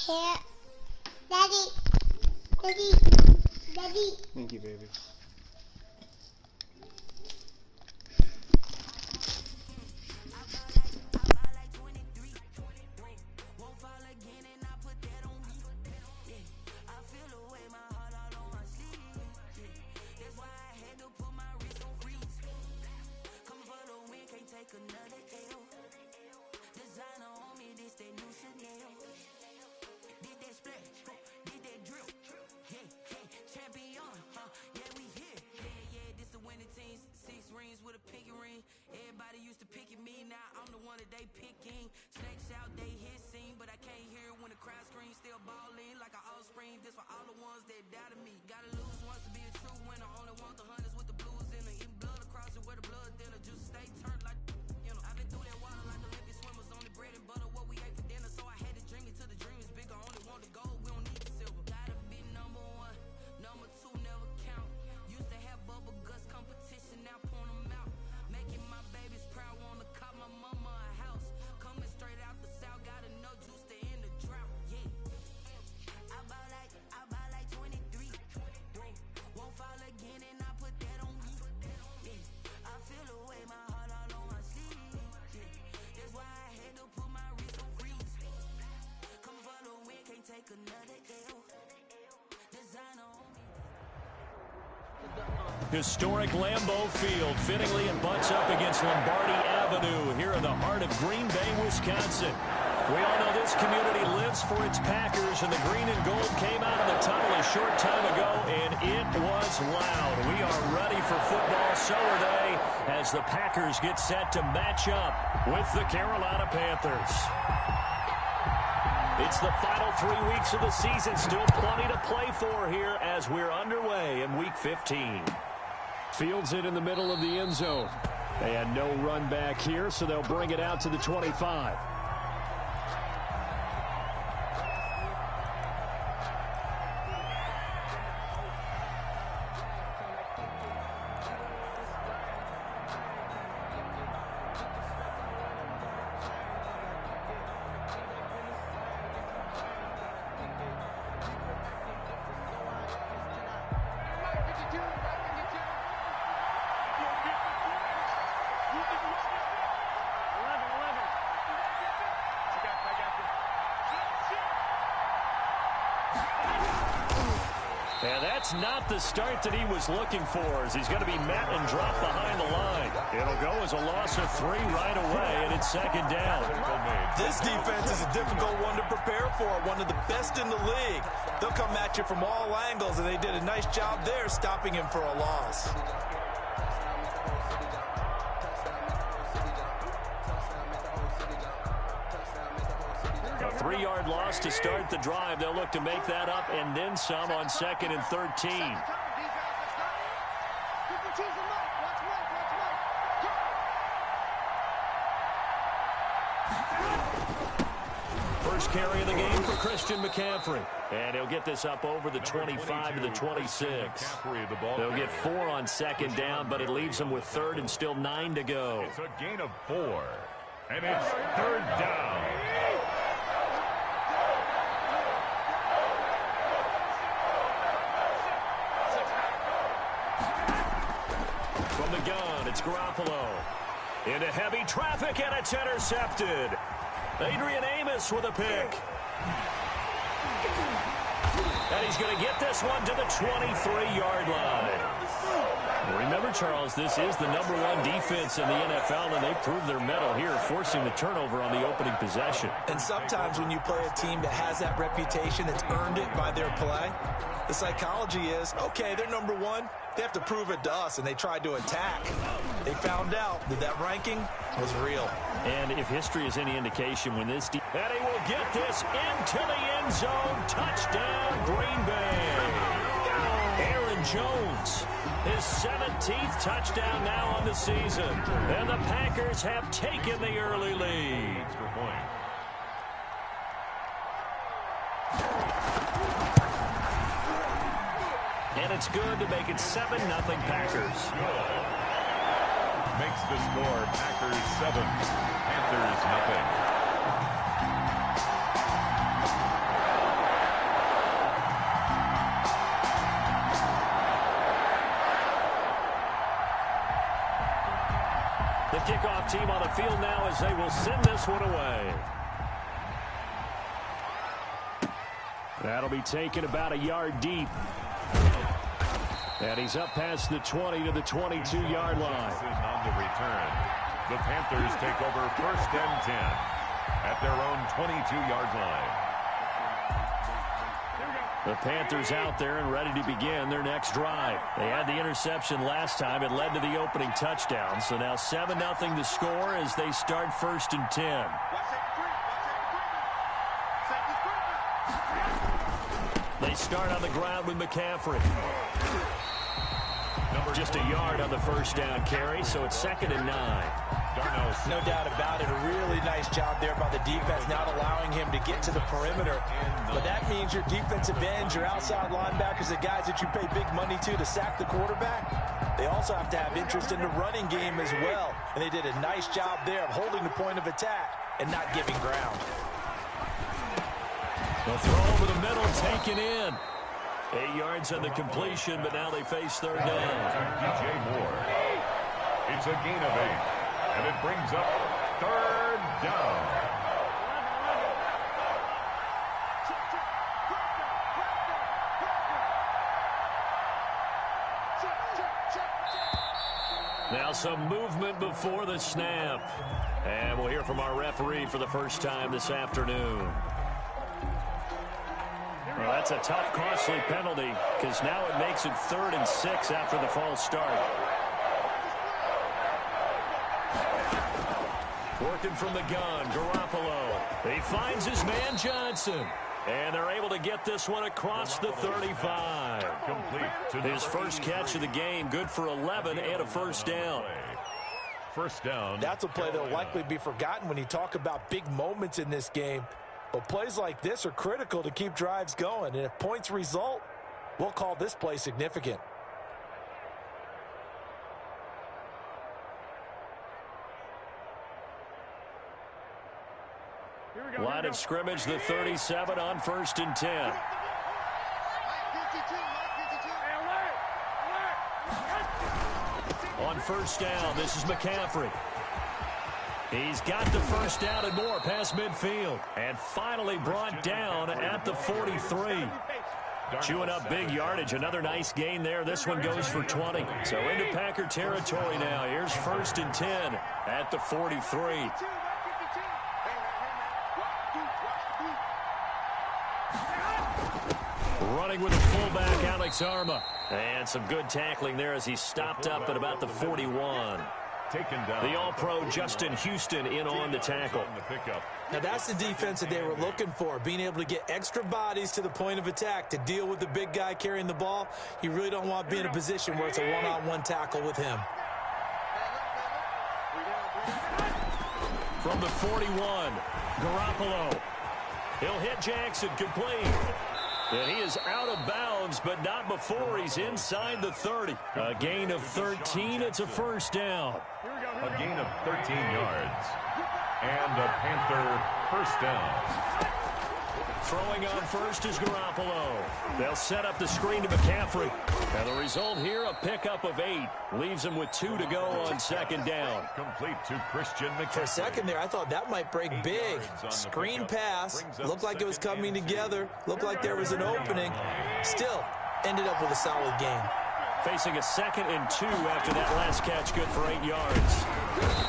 Here. Daddy. Daddy. Daddy. Thank you, baby. Everybody used to pick at me, now I'm the one that they picking. Snakes out, they hit scene, but I can't hear it when the crowd screams. Still ballin' like an offspring. This for all the ones that doubted me. Gotta lose once to be a true winner. Only want the hunters with the blues in it. Eating blood across it where the blood thinner. Just stay turned like, you know. I've been through that water like Olympic swimmers. Only bread and butter, what we ate for dinner. So I had to dream it till the dream is bigger. Only want the gold, we don't need the silver. Gotta be number one, number two never count. Used to have bubble guts competition, now point them out. Making my babies proud, wanna call my mama a house. Coming straight out the south, got enough juice to end the drought. Yeah, I bought like 23. Won't fall again, and I put that on me. Yeah, I feel the way, my heart all on my sleeve. Yeah, that's why I had to put my wrist on freeze. Coming for the win, can't take another L. Designer on me. Historic Lambeau Field, fittingly it butts up against Lombardi Avenue here in the heart of Green Bay, Wisconsin. We all know this community lives for its Packers, and the green and gold came out of the tunnel a short time ago, and it was loud. We are ready for football, so are they, as the Packers get set to match up with the Carolina Panthers. It's the final 3 weeks of the season. Still plenty to play for here as we're underway in Week 15. Fields it in the middle of the end zone. And no run back here, so they'll bring it out to the 25. And that's not the start that he was looking for, as he's going to be met and dropped behind the line. It'll go as a loss of 3 right away, and it's second down. This defense is a difficult one to prepare for, one of the best in the league. They'll come at you from all angles, and they did a nice job there stopping him for a loss. A 3-yard loss to start the drive. They'll look to make that up and then some on 2nd and 13. First carry of the game for Christian McCaffrey. And he'll get this up over the 25 to the 26. They'll get 4 on 2nd down, but it leaves them with 3rd and still 9 to go. It's a gain of 4. And it's 3rd down. From the gun, it's Garoppolo. Into heavy traffic, and it's intercepted. Adrian Amos with a pick. And he's going to get this one to the 23-yard line. Remember, Charles, this is the #1 defense in the NFL, and they proved their mettle here, forcing the turnover on the opening possession. And sometimes when you play a team that has that reputation, that's earned it by their play, the psychology is, okay, they're #1. They have to prove it to us, and they tried to attack. They found out that that ranking was real. And if history is any indication, when this... And he will get this into the end zone. Touchdown, Green Bay. Aaron Jones, his 17th touchdown now on the season. And the Packers have taken the early lead. And it's good to make it 7-0 Packers. Makes the score Packers 7, Panthers 0. kickoff team on the field now as they will send this one away. That'll be taken about a yard deep. And he's up past the 20 to the 22-yard line. On the return, the Panthers take over 1st and 10 at their own 22-yard line. The Panthers out there and ready to begin their next drive. They had the interception last time. It led to the opening touchdown. So now 7-0 to score as they start 1st and 10. They start on the ground with McCaffrey. Just a yard on the first down carry, so it's 2nd and 9. No doubt about it. A really nice job there by the defense, not allowing him to get to the perimeter. But that means your defensive ends, your outside linebackers, the guys that you pay big money to sack the quarterback, they also have to have interest in the running game as well. And they did a nice job there of holding the point of attack and not giving ground. They'll throw over the middle, taken in. 8 yards on the completion, but now they face 3rd down. DJ Moore. It's a gain of 8, and it brings up 3rd down. Now some movement before the snap. And we'll hear from our referee for the first time this afternoon. Well, that's a tough, costly penalty because now it makes it 3rd and 6 after the false start. Working from the gun, Garoppolo. He finds his man Johnson. And they're able to get this one across the 35. His first catch of the game, good for 11 and a first down. First down. That's a play that will likely be forgotten when you talk about big moments in this game. But plays like this are critical to keep drives going. And if points result, we'll call this play significant. Line of scrimmage, the 37 on 1st and 10. On 1st down, this is McCaffrey. He's got the first down and more past midfield. And finally brought down at the 43. Chewing up big yardage. Another nice gain there. This one goes for 20. So into Packer territory now. Here's 1st and 10 at the 43. Running with the fullback, Alex Arma. And some good tackling there as he stopped up at about the 41. The All-Pro Justin Houston in on the tackle. Now that's the defense that they were looking for, being able to get extra bodies to the point of attack to deal with the big guy carrying the ball. You really don't want to be in a position where it's a one-on-one tackle with him. From the 41, Garoppolo. He'll hit Jackson, complete. And he is out of bounds, but not before he's inside the 30. A gain of 13. It's a first down. A gain of 13 yards. And a Panther first down. Throwing on first is Garoppolo. They'll set up the screen to McCaffrey. And the result here, a pickup of 8. Leaves him with 2 to go on 2nd down. Complete to Christian McCaffrey. For a second there, I thought that might break big. Screen pass. Looked like it was coming together. Looked like there was an opening. Still, ended up with a solid game. Facing a 2nd and 2 after that last catch, good for 8 yards.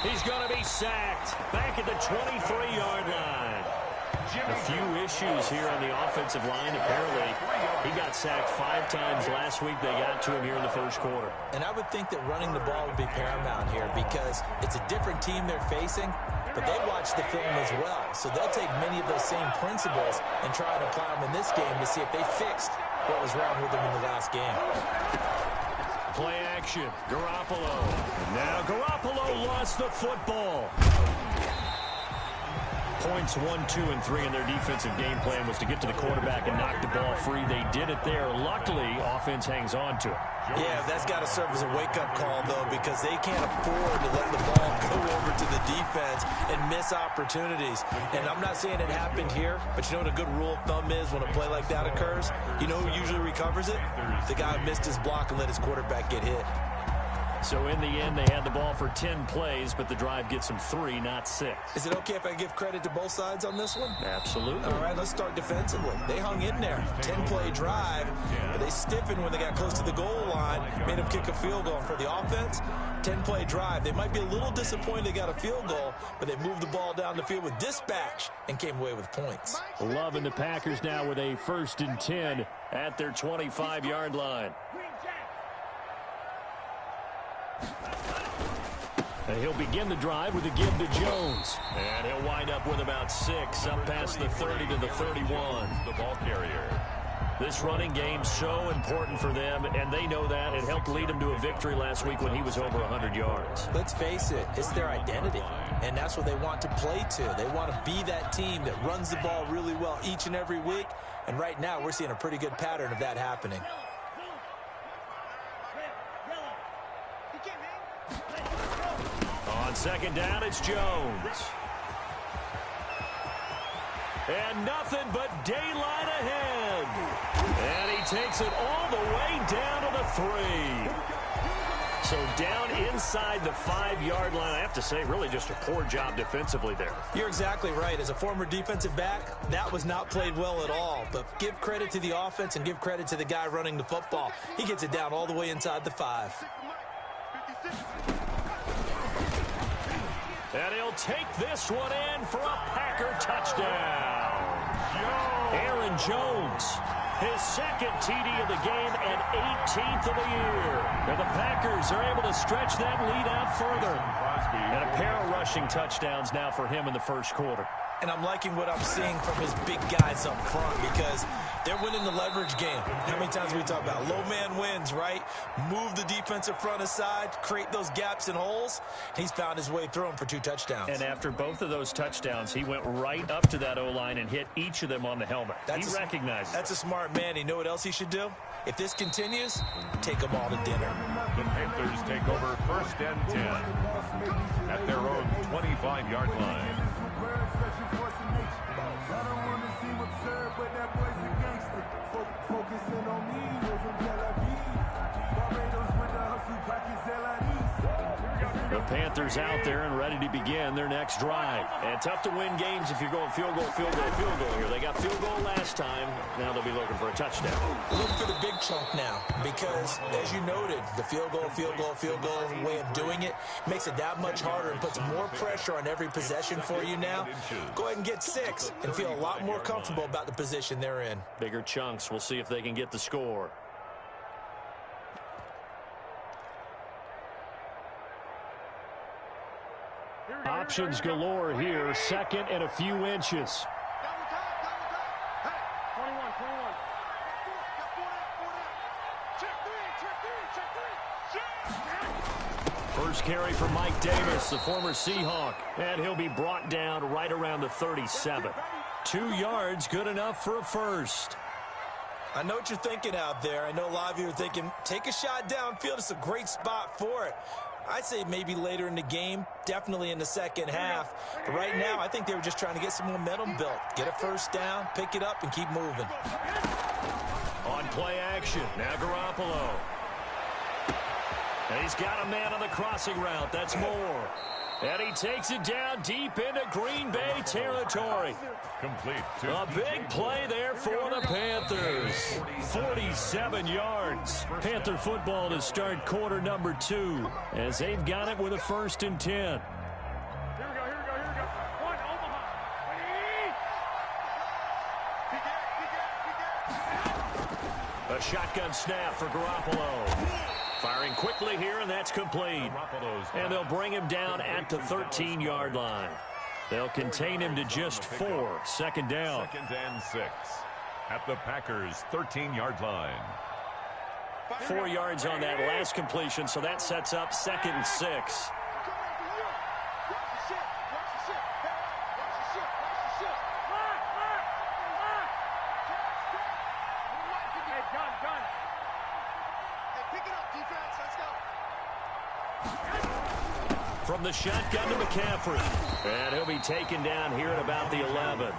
He's going to be sacked. Back at the 23-yard line. A few issues here on the offensive line. Apparently, he got sacked 5 times last week. They got to him here in the first quarter. And I would think that running the ball would be paramount here because it's a different team they're facing, but they watch the film as well. So they'll take many of those same principles and try and apply them in this game to see if they fixed what was wrong with them in the last game. Play action. Garoppolo. Now Garoppolo lost the football. Points 1, 2, and 3 in their defensive game plan was to get to the quarterback and knock the ball free. They did it there. Luckily, offense hangs on to it. Yeah, that's got to serve as a wake-up call, though, because they can't afford to let the ball go over to the defense and miss opportunities. And I'm not saying it happened here, but you know what a good rule of thumb is when a play like that occurs? You know who usually recovers it? The guy who missed his block and let his quarterback get hit. So in the end, they had the ball for 10 plays, but the drive gets them 3, not 6. Is it okay if I give credit to both sides on this one? Absolutely. All right, let's start defensively. They hung in there. 10-play drive, but they stiffened when they got close to the goal line, made them kick a field goal. For the offense, 10-play drive. They might be a little disappointed they got a field goal, but they moved the ball down the field with dispatch and came away with points. Loving the Packers now with a 1st and 10 at their 25-yard line. And he'll begin the drive with a give to Jones. And he'll wind up with about 6 up past the 30 to the 31. The ball carrier. This running game's so important for them, and they know that. It helped lead them to a victory last week when he was over 100 yards. Let's face it, it's their identity, and that's what they want to play to. They want to be that team that runs the ball really well each and every week, and right now we're seeing a pretty good pattern of that happening. On 2nd down, it's Jones. And nothing but daylight ahead. And he takes it all the way down to the 3. So down inside the 5-yard line. I have to say, really just a poor job defensively there. You're exactly right. As a former defensive back, that was not played well at all. But give credit to the offense and give credit to the guy running the football. He gets it down all the way inside the 5. And he'll take this one in for a Packer touchdown. Aaron Jones, his 2nd TD of the game and 18th of the year. And the Packers are able to stretch that lead out further. And a pair of rushing touchdowns now for him in the 1st quarter. And I'm liking what I'm seeing from his big guys up front because they're winning the leverage game. How many times we talk about low man wins, right? Move the defensive front aside, create those gaps and holes. He's found his way through them for 2 touchdowns. And after both of those touchdowns, he went right up to that O-line and hit each of them on the helmet. He recognizes That's a smart man. You know what else he should do? If this continues, take them all to dinner. The Panthers take over 1st and 10 at their own 25-yard line. The Panthers out there and ready to begin their next drive. And tough to win games if you're going field goal, field goal, field goal here. They got field goal last time. Now they'll be looking for a touchdown. Look for the big chunk now because, as you noted, the field goal way of doing it makes it that much harder and puts more pressure on every possession for you now. Go ahead and get 6 and feel a lot more comfortable about the position they're in. Bigger chunks. We'll see if they can get the score. Options galore here. 2nd and a few inches. First carry for Mike Davis, the former Seahawk. And he'll be brought down right around the 37. 2 yards, good enough for a first. I know what you're thinking out there. I know a lot of you are thinking, take a shot downfield. It's a great spot for it. I'd say maybe later in the game, definitely in the 2nd half. But right now, I think they were just trying to get some momentum built. Get a first down, pick it up, and keep moving. On play action, now Garoppolo. And he's got a man on the crossing route. That's Moore. And he takes it down deep into Green Bay territory. Complete. A big play there for the Panthers. 47 yards. Panther football to start quarter number 2 as they've got it with a 1st and 10. Here we go. One, Omaha. A shotgun snap for Garoppolo. Firing quickly here, and that's complete. And they'll bring him down at the 13-yard line. They'll contain him to just 4. 2nd down. 2nd and 6 at the Packers' 13-yard line. 4 yards on that last completion, so that sets up 2nd and 6. From the shotgun to McCaffrey. And he'll be taken down here at about the 11.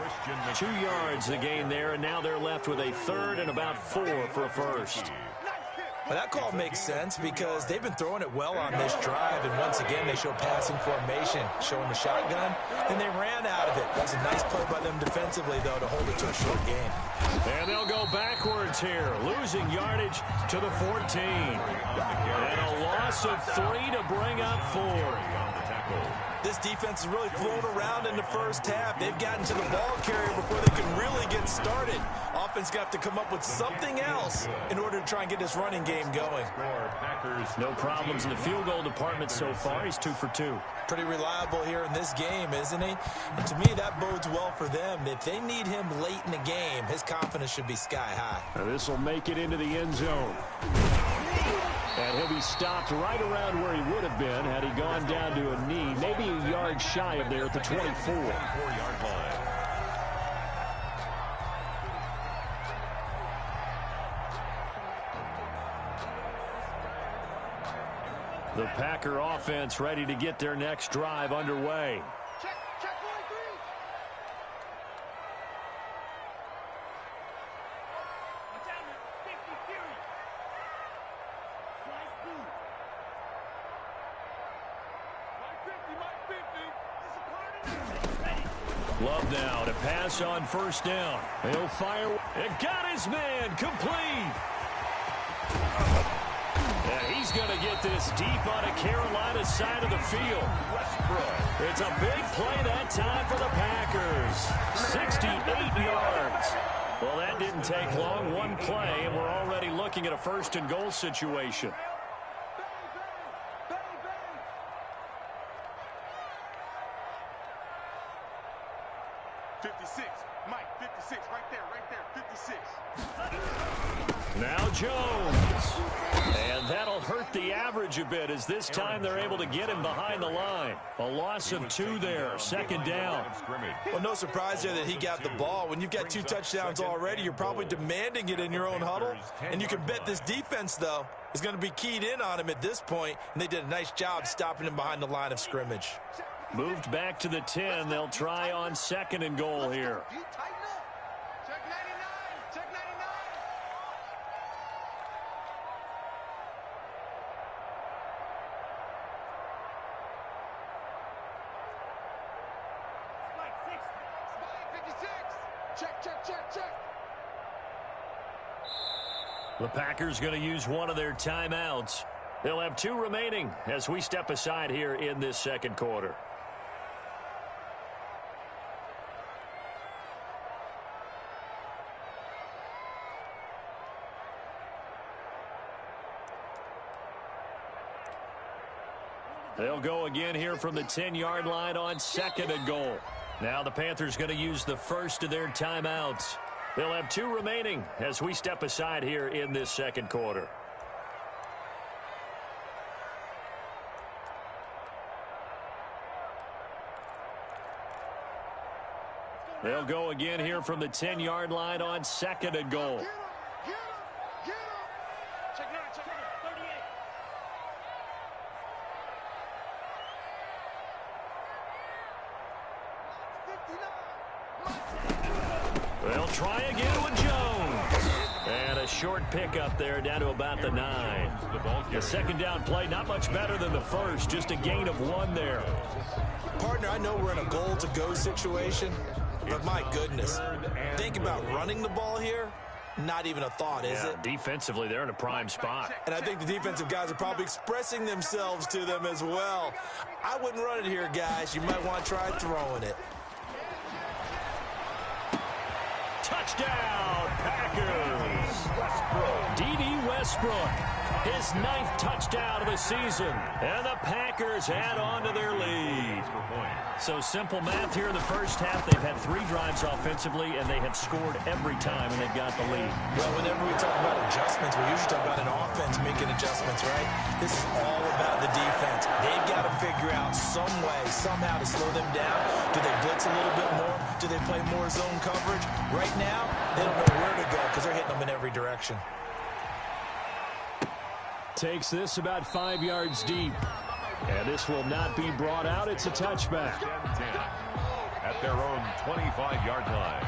2 yards the gain there, and now they're left with a 3rd and about 4 for a first. Well, that call makes sense because they've been throwing it well on this drive, and once again they show passing formation, showing the shotgun, and they ran out of it. That was a nice play by them defensively, though, to hold it to a short game. And they'll go backwards here, losing yardage to the 14. And a loss of 3 to bring up 4. This defense is really flown around in the first half. They've gotten to the ball carrier before they can really get started. Offense got to come up with something else in order to try and get this running game going. No problems in the field goal department so far. He's 2 for 2. Pretty reliable here in this game, isn't he? And to me, that bodes well for them. If they need him late in the game, his confidence should be sky high. Now this will make it into the end zone. And he'll be stopped right around where he would have been had he gone down to a knee, maybe a yard shy of there at the 24. 4-yard line. The Packer offense ready to get their next drive underway. Check 43. Watch out, 50 Fury. Slice B. Mike 50. Love now to pass on first down. He'll fire. It got his man complete. And he's going to get this deep on a Carolina side of the field. It's a big play that time for the Packers. 68 yards. Well, that didn't take long. One play, and we're already looking at a first-and-goal situation. Now Jones. And that'll hurt the average a bit as this time they're able to get him behind the line. A loss of 2 there, second down. Well, no surprise there that he got the ball. When you've got 2 touchdowns already, you're probably demanding it in your own huddle. And you can bet this defense, though, is going to be keyed in on him at this point. And they did a nice job stopping him behind the line of scrimmage. Moved back to the 10. They'll try on second and goal here. The Packers going to use one of their timeouts. They'll have 2 remaining as we step aside here in this second quarter. They'll go again here from the 10-yard line on second and goal. Now the Panthers going to use the first of their timeouts. They'll have 2 remaining as we step aside here in this second quarter. They'll go again here from the 10-yard line on second and goal. Check 38. They'll try again with Jones. And a short pickup there down to about the 9. The second down play not much better than the first, just a gain of 1 there. Partner, I know we're in a goal-to-go situation, but my goodness, think about running the ball here. Not even a thought, is it? Defensively, they're in a prime spot. And I think the defensive guys are probably expressing themselves to them as well. I wouldn't run it here, guys. You might want to try throwing it. Touchdown, Packers! D.D. Westbrook, his 9th touchdown of the season. And the Packers add on to their lead. So simple math here in the first half. They've had 3 drives offensively, and they have scored every time, and they've got the lead. Well, whenever we talk about adjustments, we usually talk about an offense making adjustments, right? This is all about the defense. They've got to figure out some way, somehow to slow them down. Do they blitz a little bit more? Do they play more zone coverage? Right now, they don't know where to go because they're hitting them in every direction. Takes this about 5 yards deep. And this will not be brought out. It's a touchback. 10-10 at their own 25-yard line.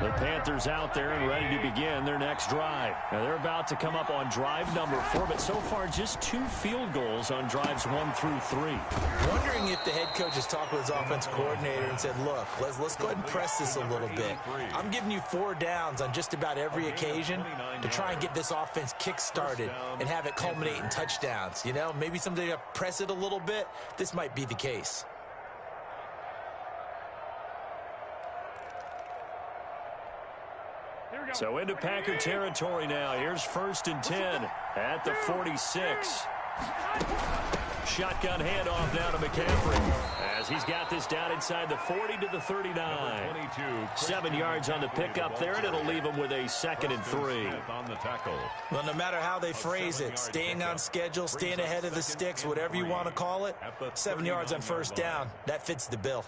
The Panthers out there and ready to begin their next drive. Now they're about to come up on drive number 4, but so far just 2 field goals on drives 1 through 3. Wondering if the head coach has talked with his offense coordinator and said, look, let's go ahead and press this a little bit. I'm giving you 4 downs on just about every occasion to try and get this offense kick-started and have it culminate in touchdowns. You know, maybe someday to press it a little bit. This might be the case. So into Packer territory now. Here's 1st and 10 at the 46. Shotgun handoff down to McCaffrey as he's got this down inside the 40 to the 39. 7 yards on the pickup there, and it'll leave him with a 2nd and 3. On the tackle. Well, no matter how they phrase it, staying on schedule, staying ahead of the sticks, whatever you want to call it, 7 yards on 1st down, that fits the bill.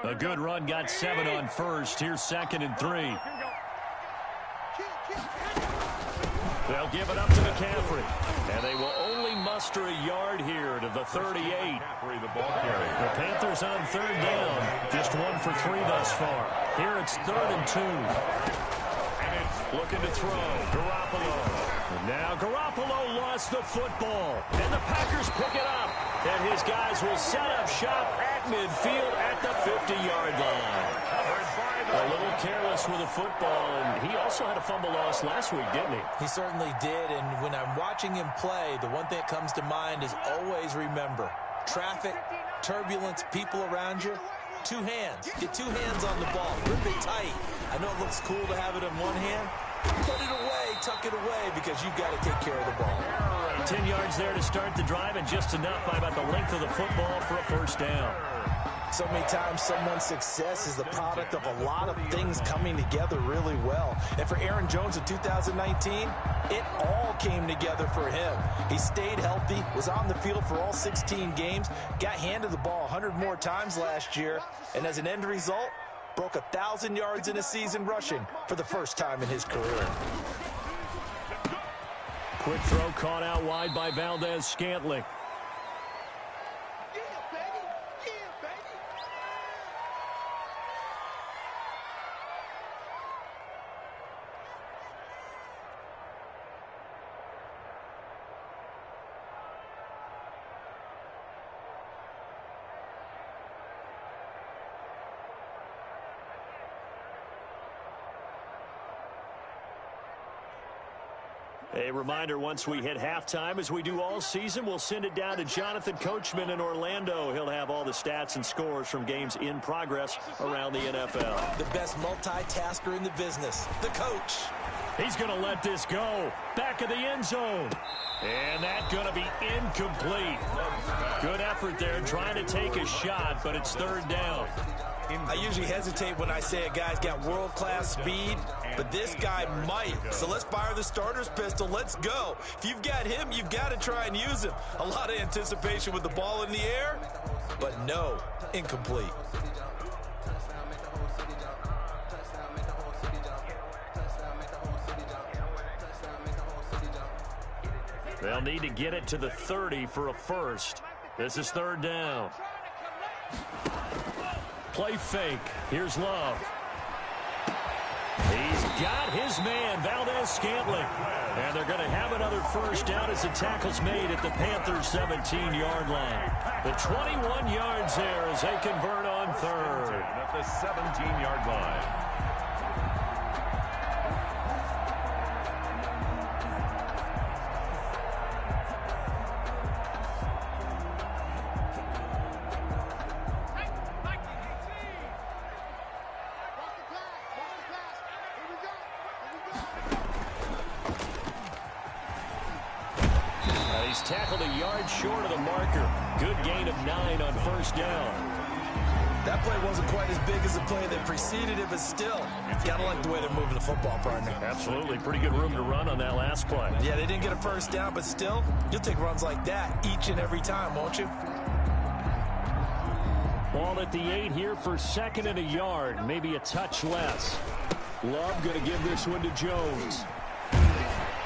A good run, got 7 on 1st. Here's 2nd and 3. They'll give it up to McCaffrey. And they will only muster a yard here to the 38. The Panthers on 3rd down. Just 1 for 3 thus far. Here it's 3rd and 2. Looking to throw. Garoppolo. And now Garoppolo lost the football. And the Packers pick it up. And his guys will set up shop at midfield at the 50-yard line. A little careless with the football, and he also had a fumble loss last week, didn't he? He certainly did, and when I'm watching him play, the one thing that comes to mind is always remember, traffic, turbulence, people around you, 2 hands. Get 2 hands on the ball. Grip it tight. I know it looks cool to have it in one hand. Put it away, tuck it away, because you've got to take care of the ball. 10 yards there to start the drive, and just enough by about the length of the football for a 1st down. So many times someone's success is the product of a lot of things coming together really well. And for Aaron Jones in 2019, it all came together for him. He stayed healthy, was on the field for all 16 games, got handed the ball 100 more times last year, and as an end result, broke 1,000 yards in a season rushing for the first time in his career. Quick throw caught out wide by Valdez-Scantling. A reminder, once we hit halftime, as we do all season, we'll send it down to Jonathan Coachman in Orlando. He'll have all the stats and scores from games in progress around the NFL. The best multitasker in the business, the coach. He's going to let this go. Back of the end zone. And that's going to be incomplete. Good effort there trying to take a shot, but it's 3rd down. I usually hesitate when I say a guy's got world-class speed, but this guy might. So let's fire the starter's pistol. Let's go. If you've got him, you've got to try and use him. A lot of anticipation with the ball in the air, but no, incomplete. They'll need to get it to the 30 for a 1st. This is 3rd down. Play fake. Here's Love. He's got his man, Valdez-Scantling. And they're going to have another 1st down as the tackle's made at the Panthers' 17-yard line. The 21 yards there as they convert on 3rd. At the 17-yard line. He's tackled a yard short of the marker. Good gain of 9 on 1st down. That play wasn't quite as big as the play that preceded it, but still, gotta like the way they're moving the football, partner. Absolutely. Pretty good room to run on that last play. Yeah, they didn't get a 1st down, but still, you'll take runs like that each and every time, won't you? Ball at the 8 here for 2nd and a yard. Maybe a touch less. Love going to give this one to Jones.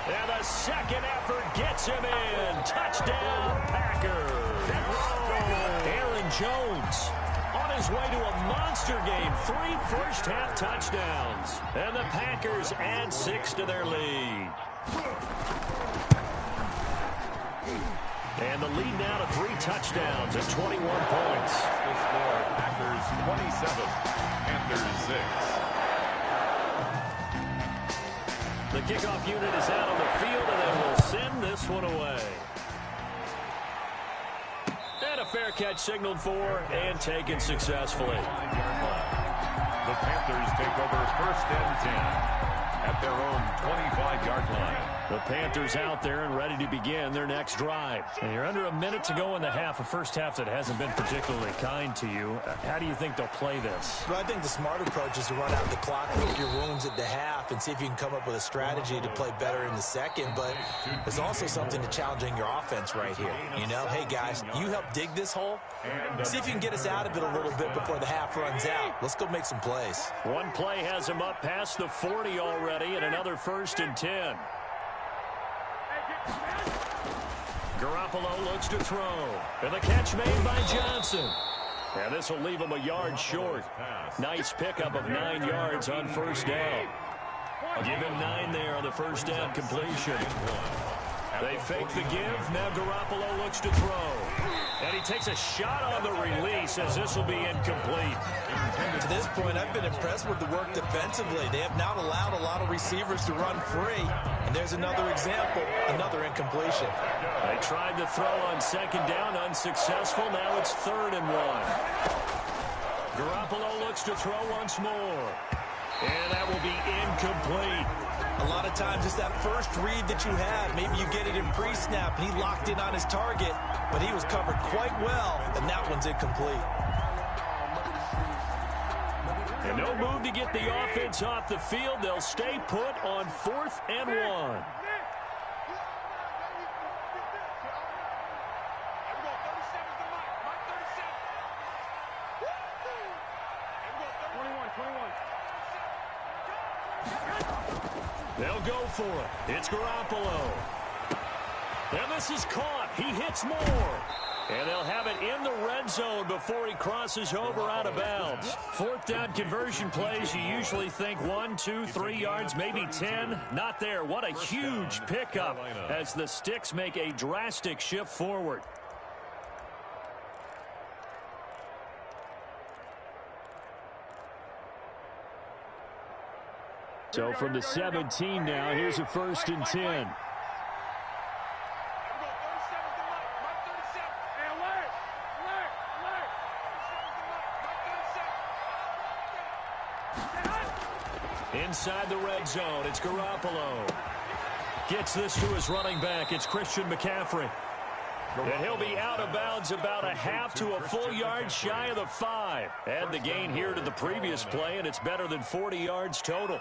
And the second effort gets him in. Touchdown, Packers. Aaron Jones his way to a monster game. 3 first-half touchdowns. And the Packers add 6 to their lead. And the lead now to 3 touchdowns and 21 points. The score, Packers 27, Panthers 6. The kickoff unit is out on the field, and they will send this one away. And a fair catch signaled for and taken successfully. The Panthers take over first and 10 at their own 25-yard line. The Panthers out there and ready to begin their next drive. And you're under a minute to go in the half, a first half that hasn't been particularly kind to you. How do you think they'll play this? Well, I think the smart approach is to run out the clock, lick your wounds at the half, and see if you can come up with a strategy to play better in the second. But there's also something to challenging your offense right here. You know, hey, guys, you help dig this hole. See if you can get us out of it a little bit before the half runs out. Let's go make some plays. One play has him up past the 40 already, and another first and 10. Garoppolo looks to throw. And the catch made by Johnson. And this will leave him a yard short. Nice pickup of 9 yards on first down. Give him 9 there on the first down completion. They fake the give. Now Garoppolo looks to throw. And he takes a shot on the release as this will be incomplete. To this point, I've been impressed with the work defensively. They have not allowed a lot of receivers to run free. And there's another example, another incompletion. They tried to throw on second down, unsuccessful. Now it's 3rd and 1. Garoppolo looks to throw once more. And that will be incomplete. A lot of times it's that first read that you have. Maybe you get it in pre-snap, and he locked in on his target, but he was covered quite well, and that one's incomplete. And no move to get the offense off the field. They'll stay put on 4th and 1. They'll go for it. It's Garoppolo. And this is caught. He hits more. And they'll have it in the red zone before he crosses over out of bounds. 4th down conversion plays, you usually think 1, 2, 3 yards, maybe 10. Not there. What a huge pickup as the Sticks make a drastic shift forward. So from the 17 now, here's a 1st and 10. Inside the red zone, it's Garoppolo. Gets this to his running back. It's Christian McCaffrey. And he'll be out of bounds about a half to a full yard shy of the 5. Add the gain here to the previous play, and it's better than 40 yards total.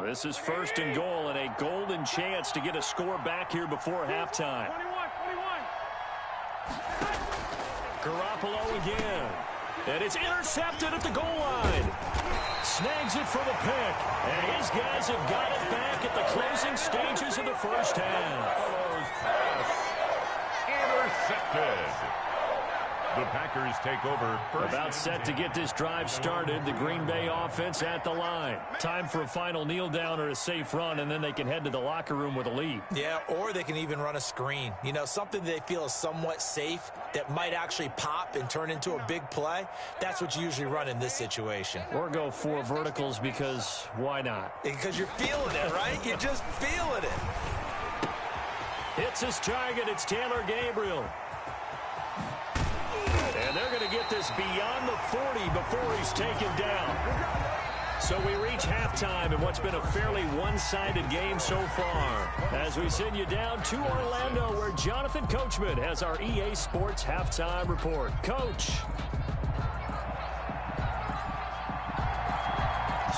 This is 1st and goal and a golden chance to get a score back here before halftime. 21. Garoppolo again. And it's intercepted at the goal line. Snags it for the pick. And his guys have got it back at the closing stages of the first half. Intercepted. The Packers take over first. About set to get this drive started. The Green Bay offense at the line. Time for a final kneel down or a safe run, and then they can head to the locker room with a lead. Yeah, or they can even run a screen. You know, something they feel is somewhat safe that might actually pop and turn into a big play. That's what you usually run in this situation. Or go 4 verticals because why not? Because you're feeling it, right? You're just feeling it. Hits his target. It's Taylor Gabriel. And they're going to get this beyond the 40 before he's taken down. So we reach halftime in what's been a fairly one-sided game so far. As we send you down to Orlando, where Jonathan Coachman has our EA Sports Halftime Report. Coach.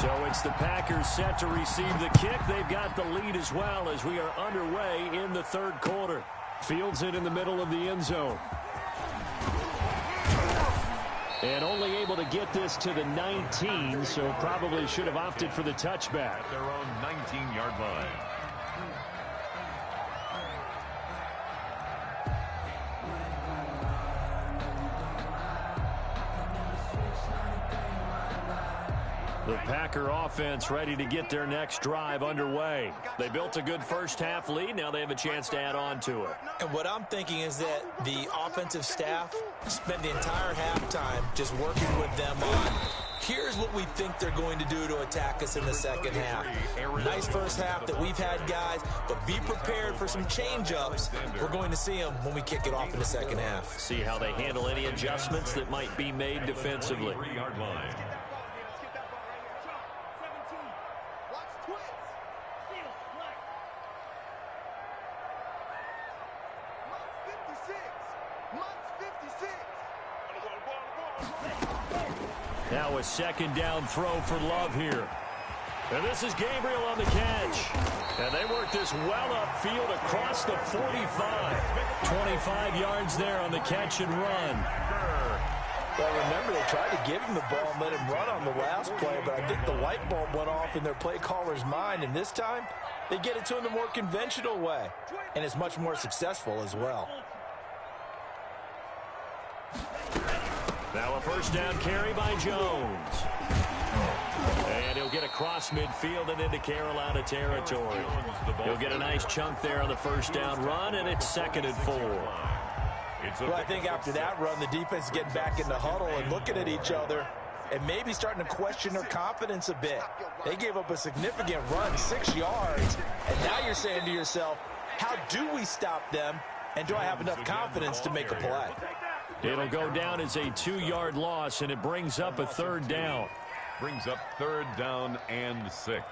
So it's the Packers set to receive the kick. They've got the lead as well as we are underway in the 3rd quarter. Fields it in the middle of the end zone. And only able to get this to the 19, so probably should have opted for the touchback. At their own 19-yard line. The Packer offense ready to get their next drive underway. They built a good first half lead. Now they have a chance to add on to it. And what I'm thinking is that the offensive staff spent the entire halftime just working with them on, here's what we think they're going to do to attack us in the second half. Nice first half that we've had, guys, but be prepared for some change-ups. We're going to see them when we kick it off in the second half. See how they handle any adjustments that might be made defensively. Now a second down throw for Love here. And this is Gabriel on the catch. And they work this well upfield across the 45. 25 yards there on the catch and run. Well, remember, they tried to give him the ball and let him run on the last play, but I think the light bulb went off in their play caller's mind, and this time they get it to him the more conventional way, and it's much more successful as well. Now a first down carry by Jones. And he'll get across midfield and into Carolina territory. He'll get a nice chunk there on the first down run, and it's 2nd and 4. Well, I think after that run, the defense is getting back in the huddle and looking at each other and maybe starting to question their confidence a bit. They gave up a significant run, 6 yards, and now you're saying to yourself, how do we stop them, and do I have enough confidence to make a play? It'll go down as a 2-yard loss, and it brings up a 3rd down. Brings up 3rd down and 6.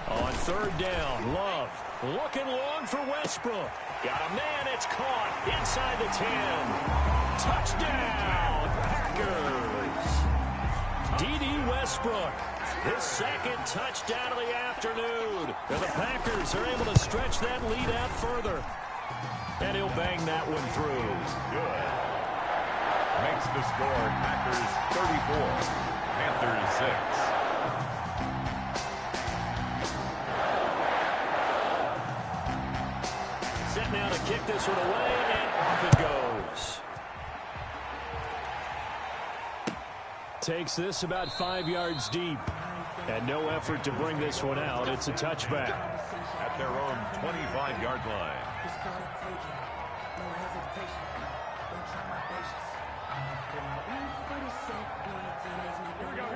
On 3rd down, Love looking long for Westbrook. Got a man, it's caught inside the 10. Touchdown, Packers. D.D. Westbrook, his 2nd touchdown of the afternoon. And the Packers are able to stretch that lead out further. And he'll bang that one through. Good. Makes the score Packers 34, Panthers 6. Set now to kick this one away, and off it goes. Takes this about 5 yards deep. And no effort to bring this one out. It's a touchback. At their own 25-yard line.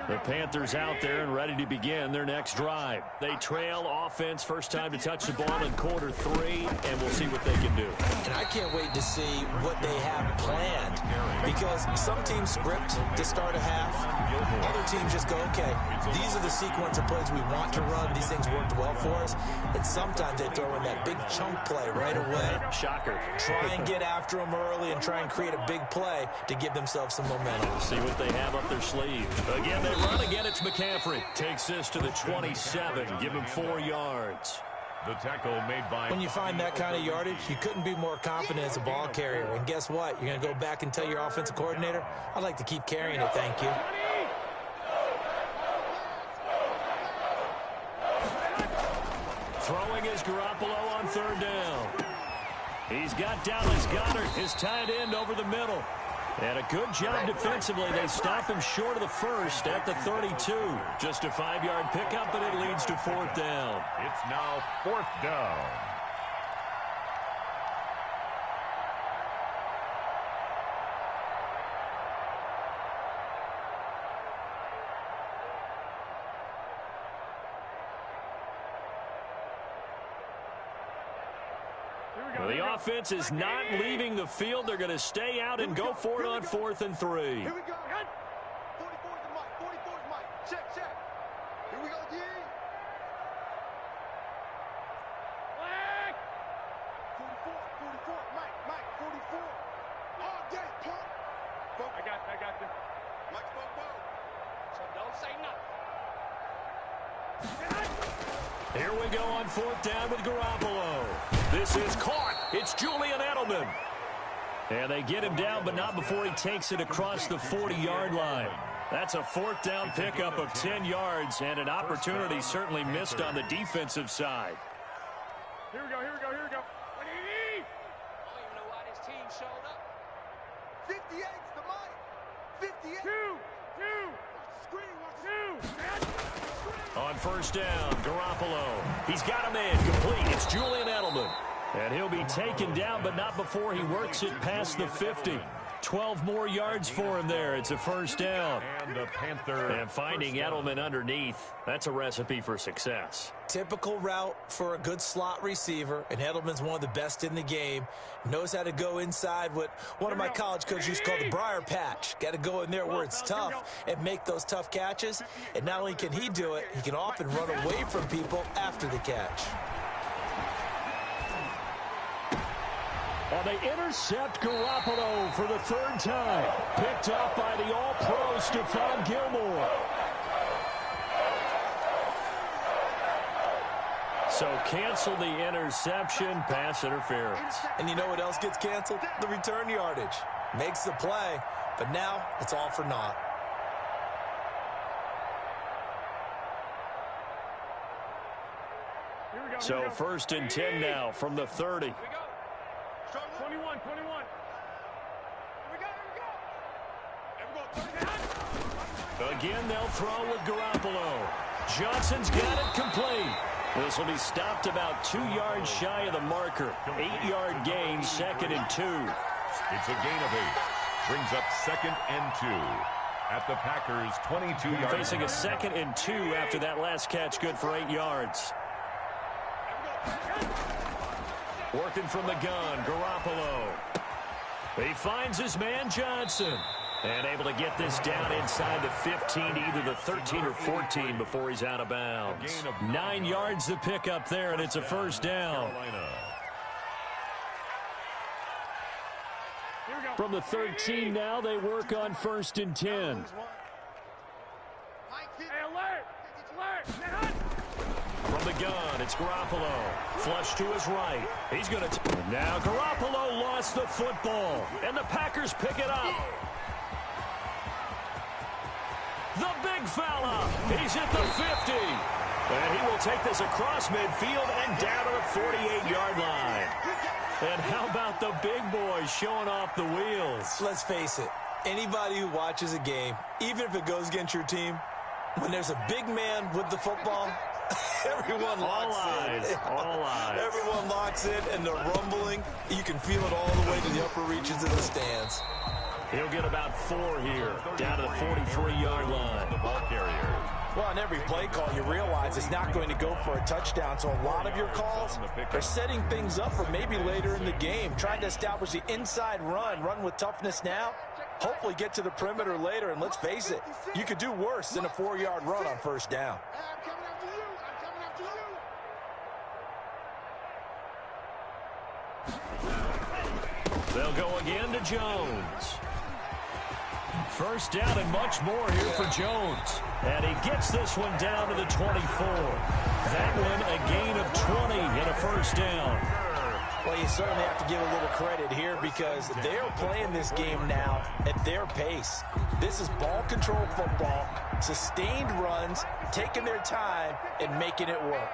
The Panthers out there and ready to begin their next drive. They trail offense, first time to touch the ball in quarter 3, and we'll see what they can do. And I can't wait to see what they have planned, because some teams script to start a half. Other teams just go, okay, these are the sequence of plays we want to run. These things worked well for us. And sometimes they throw in that big chunk play right away. Shocker. Try and get after them early and try and create a big play to give themselves some momentum. See what they have up their sleeve. Again, they run. Again, it's McCaffrey. Takes this to the 27. Give him 4 yards. The tackle made by... When you find that kind of yardage, you couldn't be more confident as a ball carrier. And guess what? You're going to go back and tell your offensive coordinator, I'd like to keep carrying it, thank you. Throwing is Garoppolo on 3rd down. He's got Dallas Goedert, his tight end, over the middle. And a good job defensively. They stop him short of the 1st at the 32. Just a 5-yard pickup, and it leads to 4th down. It's now 4th down. Well, the offense is not leaving the field. They're going to stay out and go for it on 4th and 3. Here we go. 44's the mic. 44's mic. Check, check. Here we go, D. Flag. 44, Mike, 44. All day, pump. I got you. Mike, spoke. So don't say nothing. Here we go on 4th down with Garoppolo. This is caught. It's Julian Edelman. And they get him down, but not before he takes it across the 40-yard line. That's a fourth down pickup of 10 yards, and an opportunity certainly missed on the defensive side. Here we go. What do you need? I don't even know why this team showed up. 58's the mic. 58. Two. On first down, Garoppolo. He's got him in. Complete. It's Julian Edelman. And he'll be taken down, but not before he works it past the 50. 12 more yards for him there. It's a first down. And the Panther. And finding Edelman underneath, that's a recipe for success. Typical route for a good slot receiver, and Edelman's one of the best in the game. Knows how to go inside what one of my college coaches used to call the briar patch. Got to go in there where it's tough and make those tough catches. And not only can he do it, he can often run away from people after the catch. And they intercept Garoppolo for the third time. Picked up by the all-pro Stephon Gilmore. So cancel the interception, pass interference. And you know what else gets canceled? The return yardage. Makes the play, but now it's all for naught. So first and 10 now from the 30. 21. Again, they'll throw with Garoppolo. Johnson's got it complete. This will be stopped about 2 yards shy of the marker. 8-yard gain, 2nd and 2. It's a gain of 8. Brings up 2nd and 2 at the Packers' 22-yard line. Facing a 2nd and 2 after that last catch, good for 8 yards. Working from the gun, Garoppolo. He finds his man Johnson. And able to get this down inside the 15, either the 13 or 14 before he's out of bounds. 9 yards to pick up there, and it's a first down. From the 13 now, they work on first and 10. From the gun, it's Garoppolo. Flush to his right. He's going to... Now Garoppolo lost the football, and the Packers pick it up. The big fella. He's at the 50. And he will take this across midfield and down to the 48-yard line. And how about the big boys showing off the wheels? Let's face it, anybody who watches a game, even if it goes against your team, when there's a big man with the football, everyone locks in. All eyes. Everyone locks in, and the rumbling, you can feel it all the way to the upper reaches of the stands. He'll get about 4 here, down to the 43-yard line. The ball carrier. Well, on every play call, you realize it's not going to go for a touchdown, so a lot of your calls are setting things up for maybe later in the game, trying to establish the inside run with toughness now, hopefully get to the perimeter later, and let's face it, you could do worse than a 4-yard run on first down. They'll go again to Jones. First down and much more here for Jones. And he gets this one down to the 24. That one a gain of 20 and a first down. Well, you certainly have to give a little credit here because they're playing this game now at their pace. This is ball control football, sustained runs, taking their time and making it work.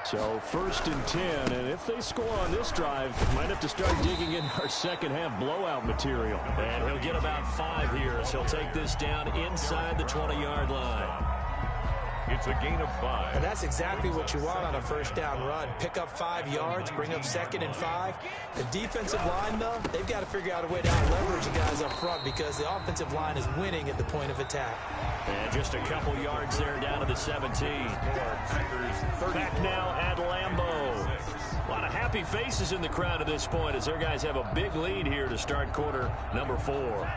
So first and 10, and if they score on this drive, might have to start digging in our second half blowout material. And he'll get about 5 here as he'll take this down inside the 20-yard line. It's a gain of 5. And that's exactly what you want on a first down run. Pick up 5 yards, bring up 2nd and 5. The defensive line, though, they've got to figure out a way to leverage the guys up front because the offensive line is winning at the point of attack. And just a couple yards there down to the 17. Back now at Lambeau. A lot of happy faces in the crowd at this point as their guys have a big lead here to start quarter number 4.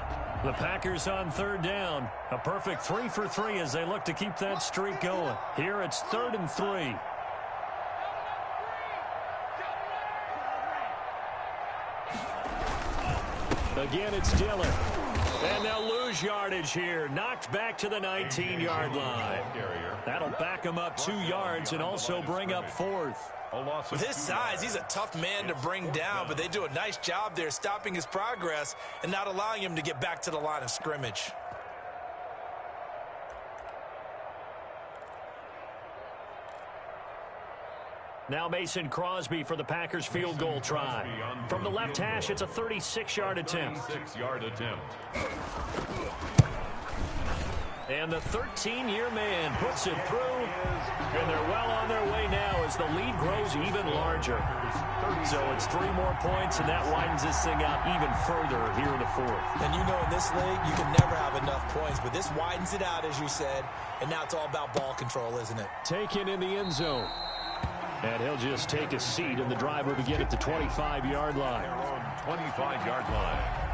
The Packers on third down. A perfect 3 for 3 as they look to keep that streak going. Here it's 3rd and 3. Again, it's Dillon. And they'll lose yardage here. Knocked back to the 19-yard line. That'll back him up 2 yards and also bring up 4th. With his size, he's a tough man to bring down, but they do a nice job there stopping his progress and not allowing him to get back to the line of scrimmage. Now Mason Crosby for the Packers field goal try. From the left hash, it's a 36-yard attempt. And the 13-year man puts it through, and they're well on their way now as the lead grows even larger. So it's 3 more points, and that widens this thing out even further here in the 4th. And you know in this league, you can never have enough points, but this widens it out, as you said, and now it's all about ball control, isn't it? Taken in the end zone. And he'll just take a seat, and the drive will begin at the 25-yard line. 25-yard line.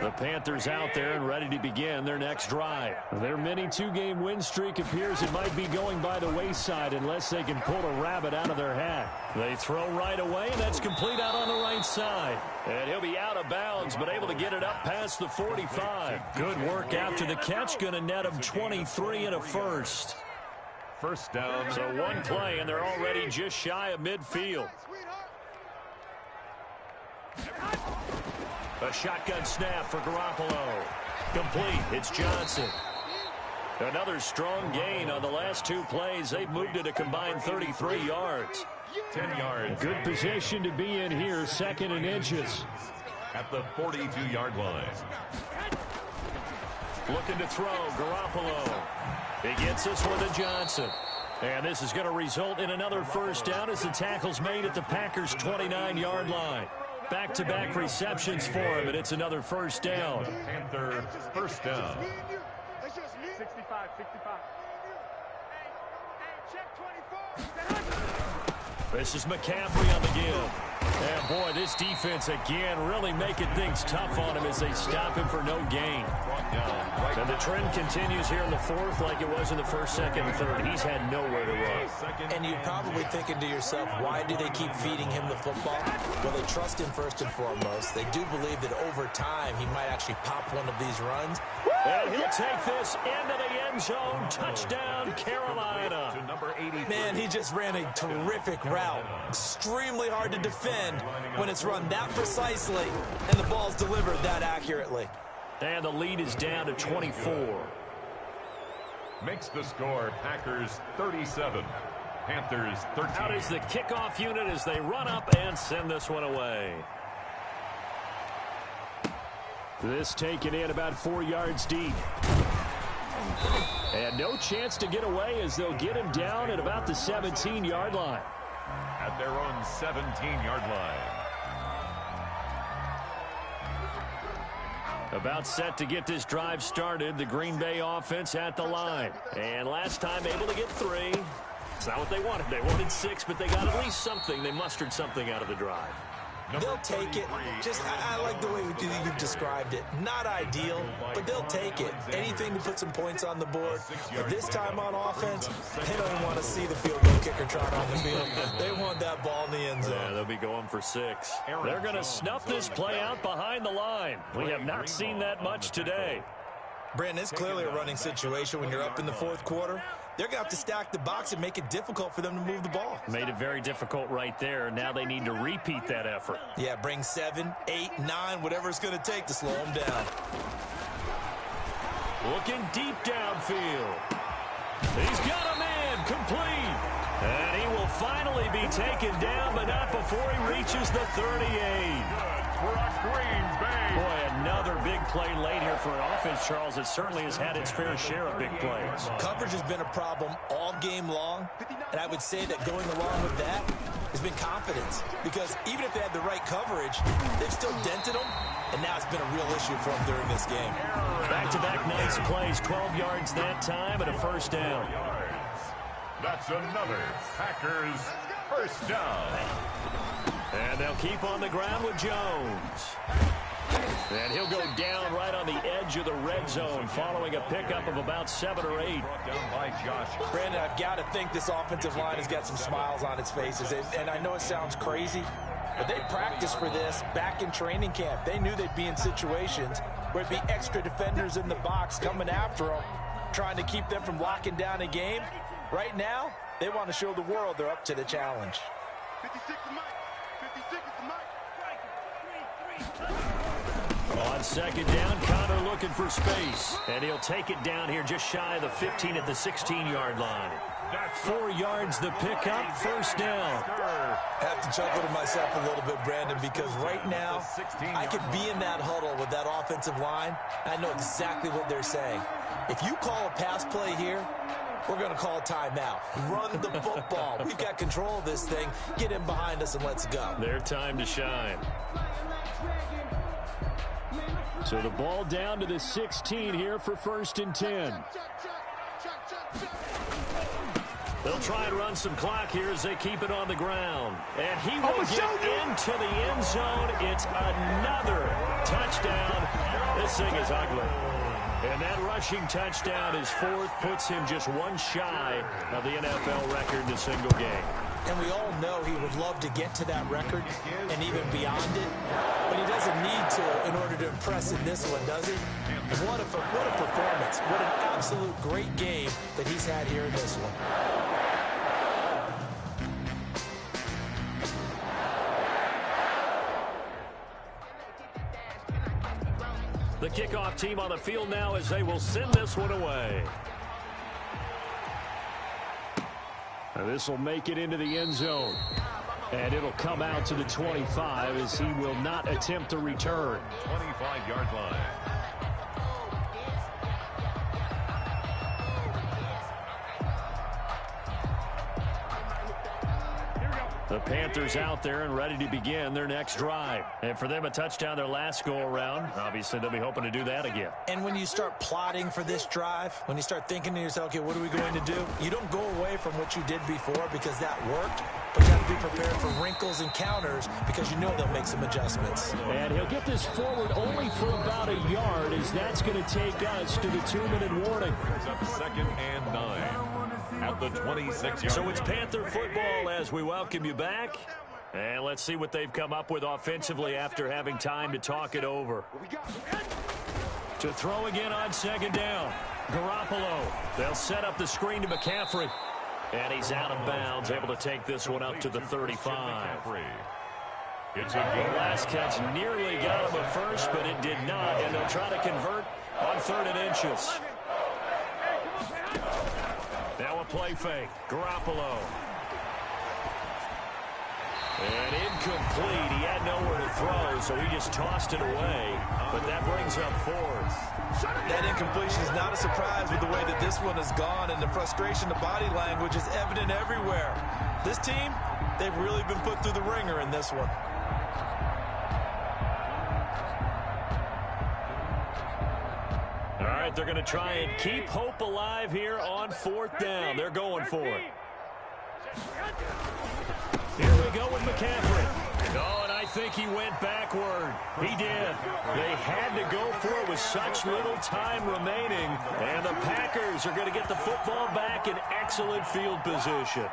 The Panthers out there and ready to begin their next drive. Their mini 2-game win streak appears it might be going by the wayside unless they can pull a rabbit out of their hat. They throw right away, and that's complete out on the right side. And he'll be out of bounds, but able to get it up past the 45. Good work after the catch, going to net him 23 and a first. First down. So 1 play, and they're already just shy of midfield. A shotgun snap for Garoppolo. Complete. It's Johnson. Another strong gain on the last 2 plays. They've moved it a combined 33 yards. 10 yards. Good position to be in here. 2nd and inches. At the 42-yard line. Looking to throw. Garoppolo. He gets this one to Johnson. And this is going to result in another first down as the tackle's made at the Packers' 29-yard line. Back-to-back receptions for him, and it's another first down. Panther first down. 65. This is McCaffrey on the give. And, boy, this defense again really making things tough on him as they stop him for no gain. And the trend continues here in the 4th like it was in the 1st, 2nd, and 3rd. He's had nowhere to run. And you're probably thinking to yourself, why do they keep feeding him the football? Well, they trust him first and foremost. They do believe that over time he might actually pop one of these runs. And he'll take this into the end zone. Touchdown, Carolina. Man, he just ran a terrific route. Extremely hard to defend when it's run that precisely and the ball's delivered that accurately. And the lead is down to 24. Makes the score Packers 37. Panthers 13. Out is the kickoff unit as they run up and send this one away. This taken in about 4 yards deep. And no chance to get away as they'll get him down at about the 17-yard line. At their own 17-yard line. About set to get this drive started, the Green Bay offense at the line. And last time able to get 3. It's not what they wanted. They wanted 6, but they got at least something. They mustered something out of the drive. They'll take it. I like the way you've described it. Not ideal, but they'll take it. Anything to put some points on the board. But this time on offense, they don't want to see the field goal kicker trot on the field. They want that ball in the end zone. Yeah, they'll be going for 6. They're going to snuff this play out behind the line. We have not seen that much today. Brandon, it's clearly a running situation when you're up in the 4th quarter. They're going to have to stack the box and make it difficult for them to move the ball. Made it very difficult right there. Now they need to repeat that effort. Yeah, bring 7, 8, 9, whatever it's going to take to slow them down. Looking deep downfield. He's got a man complete. And he will finally be taken down, but not before he reaches the 38. Boy, another big play late here for an offense, Charles. It certainly has had its fair share of big plays. Coverage has been a problem all game long, and I would say that going along with that has been confidence. Because even if they had the right coverage, they've still dented them, and now it's been a real issue for them during this game. Back-to-back nice plays, 12 yards that time, and a first down. That's another Packers first down. And they'll keep on the ground with Jones. And he'll go down right on the edge of the red zone following a pickup of about 7 or 8. Brandon, I've got to think this offensive line has got some smiles on its faces. And I know it sounds crazy, but they practiced for this back in training camp. They knew they'd be in situations where it'd be extra defenders in the box coming after them, trying to keep them from locking down a game. Right now, they want to show the world they're up to the challenge. 56 is Mike. 56 is Mike. On second down, Connor looking for space. And he'll take it down here just shy of the 15 at the 16-yard line. 4 yards the pickup, first down. I have to chuckle to myself a little bit, Brandon, because right now I could be in that huddle with that offensive line. I know exactly what they're saying. If you call a pass play here, we're going to call a timeout. Run the football. We've got control of this thing. Get in behind us and let's go. Their time to shine. So the ball down to the 16 here for 1st and 10. They'll try and run some clock here as they keep it on the ground. And he will get into the end zone. It's another touchdown. This thing is ugly. And that rushing touchdown is 4th, puts him just 1 shy of the NFL record in a single game. And we all know he would love to get to that record and even beyond it. But he doesn't need to in order to impress in this one, does he? What a performance. What an absolute great game that he's had here in this one. The kickoff team on the field now as they will send this one away. And this will make it into the end zone. And it'll come out to the 25 as he will not attempt to return. 25-yard line. The Panthers out there and ready to begin their next drive. And for them, a touchdown their last go-around. Obviously, they'll be hoping to do that again. And when you start plotting for this drive, when you start thinking to yourself, okay, what are we going to do? You don't go away from what you did before because that worked. But you have to be prepared for wrinkles and counters because you know they'll make some adjustments. And he'll get this forward only for about a yard as that's going to take us to the 2-minute warning. 2nd and 9. At the 26-yard. So it's Panther football as we welcome you back. And let's see what they've come up with offensively after having time to talk it over. To throw again on second down. Garoppolo. They'll set up the screen to McCaffrey. And he's out of bounds, able to take this one up to the 35. It's The last catch nearly got him a first, but it did not. And they'll try to convert on 3rd and inches. Now a play fake. Garoppolo. And incomplete. He had nowhere to throw, so he just tossed it away. But that brings up 4th. That incompletion is not a surprise with the way that this one has gone, and the frustration, the body language is evident everywhere. This team, they've really been put through the ringer in this one. All right, they're going to try and keep hope alive here on 4th down. They're going for it. Here we go with McCaffrey. Oh, and I think he went backward. He did. They had to go for it with such little time remaining. And the Packers are going to get the football back in excellent field position.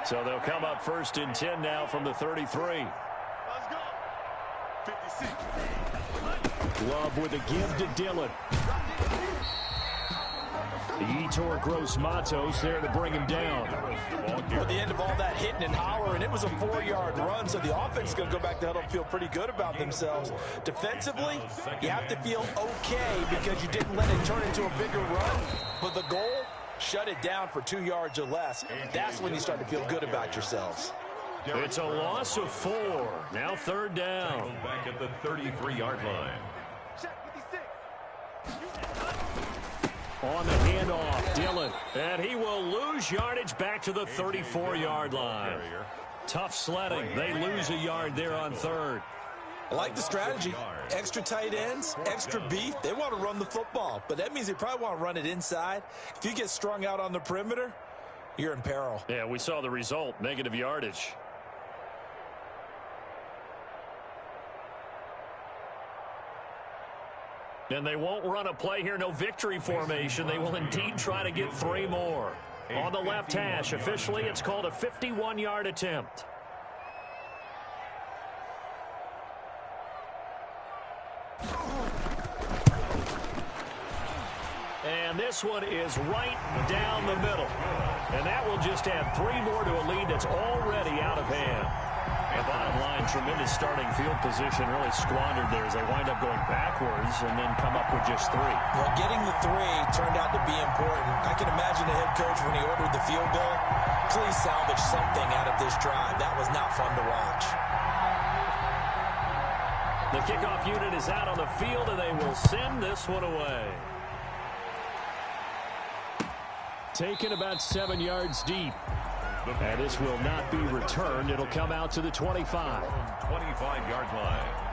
So they'll come up 1st and 10 now from the 33. Let's go. 56. Love with a give to Dillon. The Yetur Gross-Matos there to bring him down. At the end of all that hitting and hollering, it was a 4-yard run, so the offense is going to go back to huddle and feel pretty good about themselves. Defensively, you have to feel okay because you didn't let it turn into a bigger run. But the goal, shut it down for 2 yards or less. That's when you start to feel good about yourselves. It's a loss of 4. Now 3rd down. Back at the 33-yard line. On the handoff, Dillon. And he will lose yardage back to the 34-yard line. Tough sledding. They lose a yard there on 3rd. I like the strategy. Extra tight ends, extra beef. They want to run the football, but that means they probably want to run it inside. If you get strung out on the perimeter, you're in peril. Yeah, we saw the result, negative yardage. And they won't run a play here, no victory formation. They will indeed try to get 3 more. On the left hash, officially, it's called a 51-yard attempt. And this one is right down the middle. And that will just add 3 more to a lead that's already out of hand. The bottom line, tremendous starting field position, really squandered there as they wind up going backwards and then come up with just 3. Well, getting the 3 turned out to be important. I can imagine the head coach when he ordered the field goal. Please salvage something out of this drive. That was not fun to watch. The kickoff unit is out on the field, and they will send this one away. Taken about 7 yards deep. And this will not be returned. It'll come out to the 25. 25-yard line.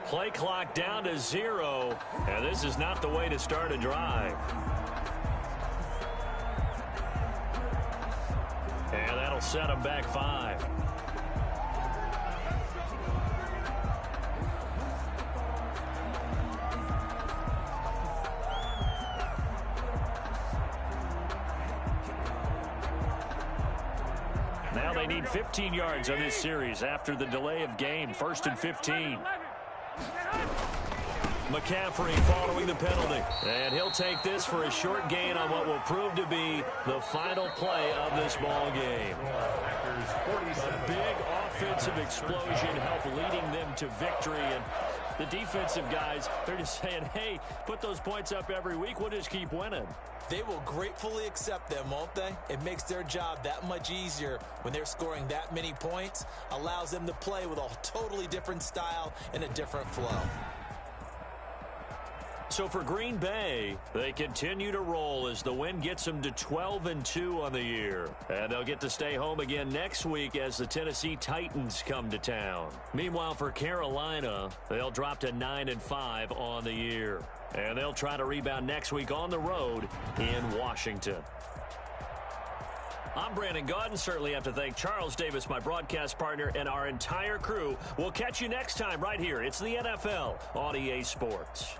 Play clock down to 0, and this is not the way to start a drive. And that'll set them back 5. Now they need 15 yards on this series after the delay of game. 1st and 15. McCaffrey following the penalty. And he'll take this for a short gain on what will prove to be the final play of this ball game. A big offensive explosion helped leading them to victory. And the defensive guys, they're just saying, hey, put those points up every week. We'll just keep winning. They will gratefully accept them, won't they? It makes their job that much easier when they're scoring that many points. Allows them to play with a totally different style and a different flow. So for Green Bay, they continue to roll as the win gets them to 12-2 on the year. And they'll get to stay home again next week as the Tennessee Titans come to town. Meanwhile, for Carolina, they'll drop to 9-5 on the year. And they'll try to rebound next week on the road in Washington. I'm Brandon Gaudin. Certainly have to thank Charles Davis, my broadcast partner, and our entire crew. We'll catch you next time right here. It's the NFL on EA Sports.